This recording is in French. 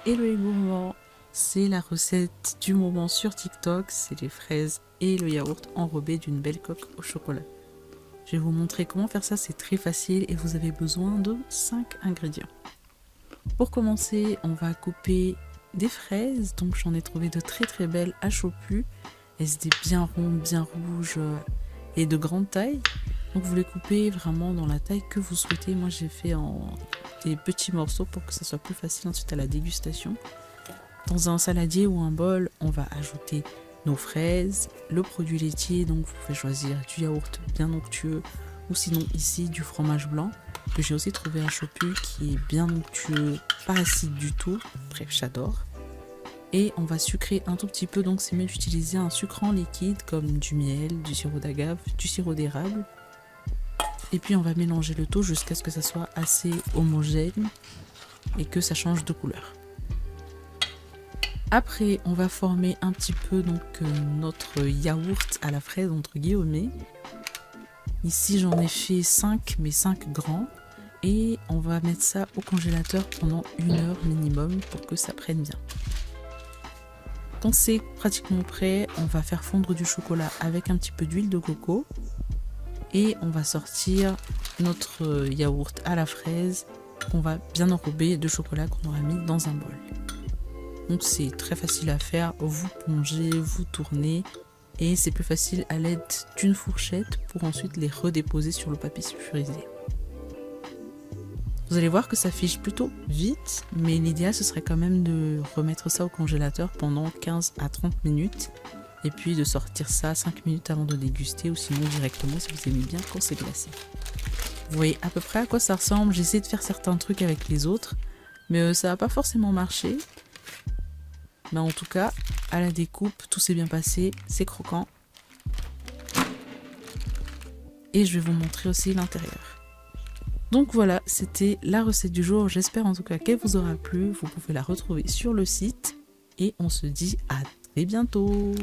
Hello les gourmands, c'est la recette du moment sur TikTok, c'est les fraises et le yaourt enrobés d'une belle coque au chocolat. Je vais vous montrer comment faire ça, c'est très facile et vous avez besoin de 5 ingrédients. Pour commencer, on va couper des fraises, donc j'en ai trouvé de très belles à Chopu. Elles étaient bien rondes, bien rouges et de grande taille. Donc vous les coupez vraiment dans la taille que vous souhaitez. Moi j'ai fait en des petits morceaux pour que ça soit plus facile ensuite à la dégustation. Dans un saladier ou un bol, on va ajouter nos fraises, le produit laitier, donc vous pouvez choisir du yaourt bien onctueux ou sinon ici du fromage blanc que j'ai aussi trouvé à Chopu qui est bien onctueux, pas acide du tout, bref j'adore. Et on va sucrer un tout petit peu, donc c'est mieux d'utiliser un sucrant liquide comme du miel, du sirop d'agave, du sirop d'érable. Et puis on va mélanger le tout jusqu'à ce que ça soit assez homogène et que ça change de couleur. Après on va former un petit peu donc notre yaourt à la fraise entre guillemets. Ici j'en ai fait 5 mais 5 grands. Et on va mettre ça au congélateur pendant 1 heure minimum pour que ça prenne bien. Quand c'est pratiquement prêt, on va faire fondre du chocolat avec un petit peu d'huile de coco. Et on va sortir notre yaourt à la fraise qu'on va bien enrober de chocolat qu'on aura mis dans un bol. Donc c'est très facile à faire, vous plongez, vous tournez et c'est plus facile à l'aide d'une fourchette pour ensuite les redéposer sur le papier sulfurisé. Vous allez voir que ça fiche plutôt vite, mais l'idéal ce serait quand même de remettre ça au congélateur pendant 15 à 30 minutes. Et puis de sortir ça 5 minutes avant de déguster ou sinon directement si vous aimez bien quand c'est glacé. Vous voyez à peu près à quoi ça ressemble. J'ai essayé de faire certains trucs avec les autres, mais ça n'a pas forcément marché. Mais en tout cas, à la découpe, tout s'est bien passé, c'est croquant. Et je vais vous montrer aussi l'intérieur. Donc voilà, c'était la recette du jour. J'espère en tout cas qu'elle vous aura plu. Vous pouvez la retrouver sur le site. Et on se dit à très bientôt.